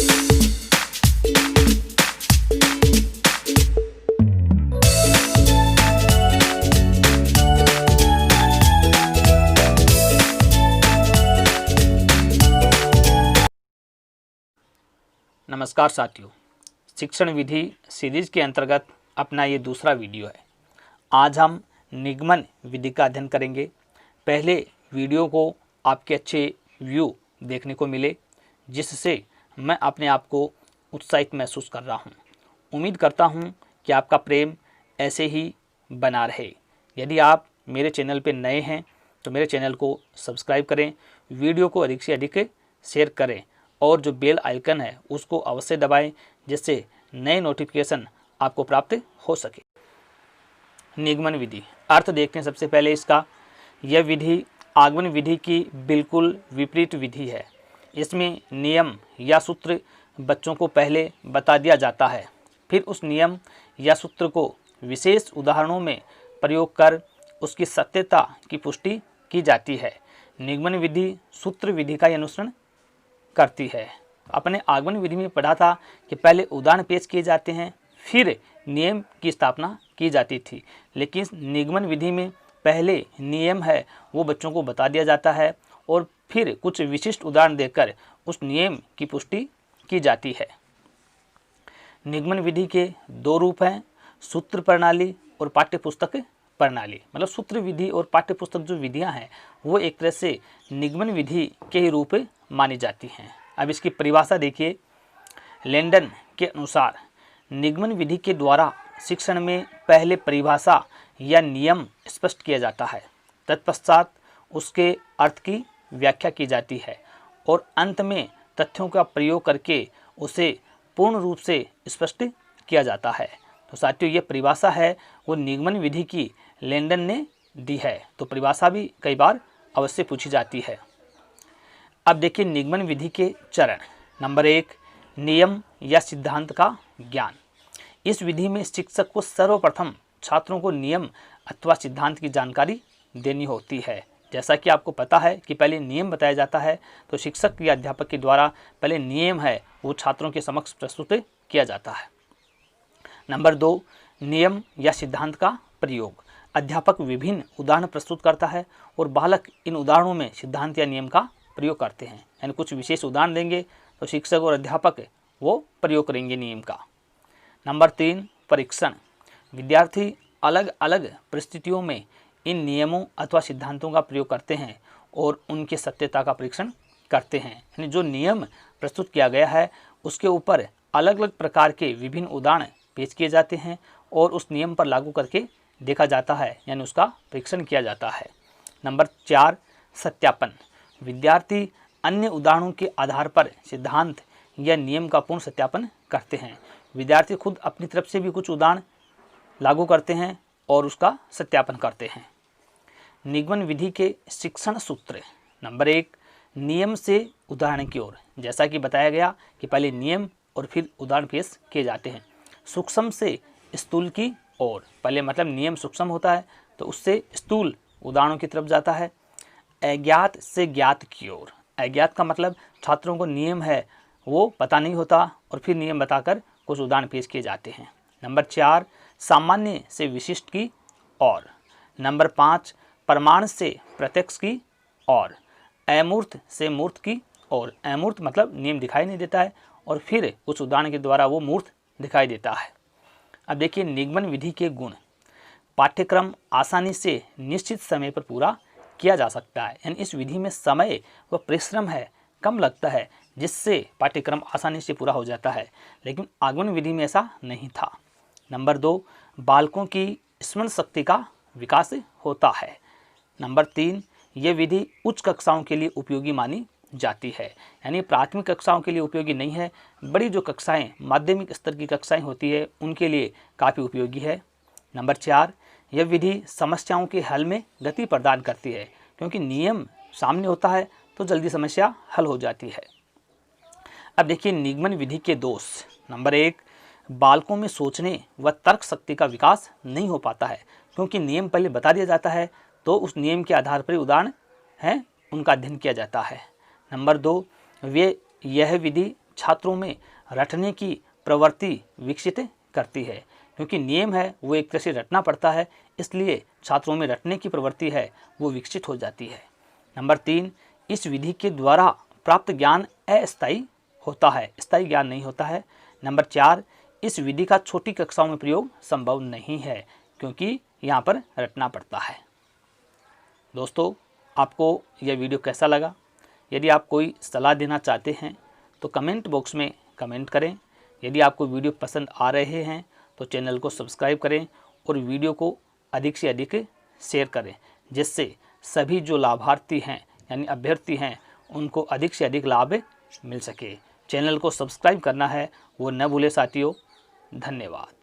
नमस्कार साथियों, शिक्षण विधि सीरीज के अंतर्गत अपना ये दूसरा वीडियो है। आज हम निगमन विधि का अध्ययन करेंगे। पहले वीडियो को आपके अच्छे व्यू देखने को मिले, जिससे मैं अपने आप को उत्साहित महसूस कर रहा हूँ। उम्मीद करता हूँ कि आपका प्रेम ऐसे ही बना रहे। यदि आप मेरे चैनल पर नए हैं तो मेरे चैनल को सब्सक्राइब करें, वीडियो को अधिक से अधिक शेयर करें और जो बेल आइकन है उसको अवश्य दबाएं, जिससे नए नोटिफिकेशन आपको प्राप्त हो सके। निगमन विधि अर्थ देखते हैं। सबसे पहले इसका, यह विधि आगमन विधि की बिल्कुल विपरीत विधि है। इसमें नियम या सूत्र बच्चों को पहले बता दिया जाता है, फिर उस नियम या सूत्र को विशेष उदाहरणों में प्रयोग कर उसकी सत्यता की पुष्टि की जाती है। निगमन विधि सूत्र विधि का अनुसरण करती है। अपने आगमन विधि में पढ़ा था कि पहले उदाहरण पेश किए जाते हैं, फिर नियम की स्थापना की जाती थी। लेकिन निगमन विधि में पहले नियम है वो बच्चों को बता दिया जाता है और फिर कुछ विशिष्ट उदाहरण देकर उस नियम की पुष्टि की जाती है। निगमन विधि के दो रूप हैं, सूत्र प्रणाली और पाठ्यपुस्तक प्रणाली। मतलब सूत्र विधि और पाठ्यपुस्तक जो विधियां हैं वो एक तरह से निगमन विधि के ही रूप मानी जाती हैं। अब इसकी परिभाषा देखिए। लैंडन के अनुसार निगमन विधि के द्वारा शिक्षण में पहले परिभाषा या नियम स्पष्ट किया जाता है, तत्पश्चात उसके अर्थ की व्याख्या की जाती है और अंत में तथ्यों का प्रयोग करके उसे पूर्ण रूप से स्पष्ट किया जाता है। तो साथियों, ये परिभाषा है वो निगमन विधि की लैंडन ने दी है। तो परिभाषा भी कई बार अवश्य पूछी जाती है। अब देखिए निगमन विधि के चरण। नंबर 1, नियम या सिद्धांत का ज्ञान। इस विधि में शिक्षक को सर्वप्रथम छात्रों को नियम अथवा सिद्धांत की जानकारी देनी होती है। जैसा कि आपको पता है कि पहले नियम बताया जाता है, तो शिक्षक या अध्यापक के द्वारा पहले नियम है वो छात्रों के समक्ष प्रस्तुत किया जाता है। नंबर 2, नियम या सिद्धांत का प्रयोग। अध्यापक विभिन्न उदाहरण प्रस्तुत करता है और बालक इन उदाहरणों में सिद्धांत या नियम का प्रयोग करते हैं। यानी कुछ विशेष उदाहरण देंगे तो शिक्षक और अध्यापक वो प्रयोग करेंगे नियम का। नंबर 3, परीक्षण। विद्यार्थी अलग अलग परिस्थितियों में इन नियमों अथवा सिद्धांतों का प्रयोग करते हैं और उनकी सत्यता का परीक्षण करते हैं। यानी जो नियम प्रस्तुत किया गया है उसके ऊपर अलग अलग प्रकार के विभिन्न उदाहरण पेश किए जाते हैं और उस नियम पर लागू करके देखा जाता है, यानी उसका परीक्षण किया जाता है। नंबर 4, सत्यापन। विद्यार्थी अन्य उदाहरणों के आधार पर सिद्धांत या नियम का पूर्ण सत्यापन करते हैं। विद्यार्थी खुद अपनी तरफ से भी कुछ उदाहरण लागू करते हैं और उसका सत्यापन करते हैं। निगमन विधि के शिक्षण सूत्र। नंबर 1, नियम से उदाहरण की ओर। जैसा कि बताया गया कि पहले नियम और फिर उदाहरण पेश किए जाते हैं। सूक्ष्म से स्थूल की ओर। पहले मतलब नियम सूक्ष्म होता है तो उससे स्थूल उदाहरणों की तरफ जाता है। अज्ञात से ज्ञात की ओर। अज्ञात का मतलब छात्रों को नियम है वो पता नहीं होता और फिर नियम बताकर कुछ उदाहरण पेश किए जाते हैं। नंबर 4, सामान्य से विशिष्ट की ओर। नंबर 5, प्रमाण से प्रत्यक्ष की ओर। अमूर्त से मूर्त की ओर। अमूर्त मतलब नियम दिखाई नहीं देता है और फिर कुछ उदाहरण के द्वारा वो मूर्त दिखाई देता है। अब देखिए निगमन विधि के गुण। पाठ्यक्रम आसानी से निश्चित समय पर पूरा किया जा सकता है। यानी इस विधि में समय व परिश्रम है कम लगता है, जिससे पाठ्यक्रम आसानी से पूरा हो जाता है। लेकिन आगमन विधि में ऐसा नहीं था। नंबर 2, बालकों की स्मरण शक्ति का विकास होता है। नंबर 3, यह विधि उच्च कक्षाओं के लिए उपयोगी मानी जाती है। यानी प्राथमिक कक्षाओं के लिए उपयोगी नहीं है, बड़ी जो कक्षाएं माध्यमिक स्तर की कक्षाएं होती है उनके लिए काफ़ी उपयोगी है। नंबर 4, यह विधि समस्याओं के हल में गति प्रदान करती है, क्योंकि नियम सामने होता है तो जल्दी समस्या हल हो जाती है। अब देखिए निगमन विधि के दोष। नंबर 1, बालकों में सोचने व तर्क शक्ति का विकास नहीं हो पाता है, क्योंकि नियम पहले बता दिया जाता है तो उस नियम के आधार पर उदाहरण हैं उनका अध्ययन किया जाता है। नंबर 2, यह विधि छात्रों में रटने की प्रवृत्ति विकसित करती है, क्योंकि नियम है वो एक तरह से रटना पड़ता है, इसलिए छात्रों में रटने की प्रवृत्ति है वो विकसित हो जाती है। नंबर 3, इस विधि के द्वारा प्राप्त ज्ञान अस्थायी होता है, स्थायी ज्ञान नहीं होता है। नंबर 4, इस विधि का छोटी कक्षाओं में प्रयोग संभव नहीं है, क्योंकि यहाँ पर रटना पड़ता है। दोस्तों, आपको यह वीडियो कैसा लगा? यदि आप कोई सलाह देना चाहते हैं तो कमेंट बॉक्स में कमेंट करें। यदि आपको वीडियो पसंद आ रहे हैं तो चैनल को सब्सक्राइब करें और वीडियो को अधिक से अधिक शेयर करें, जिससे सभी जो लाभार्थी हैं यानी अभ्यर्थी हैं उनको अधिक से अधिक लाभ मिल सके। चैनल को सब्सक्राइब करना है वो न भूले साथियों। धन्यवाद।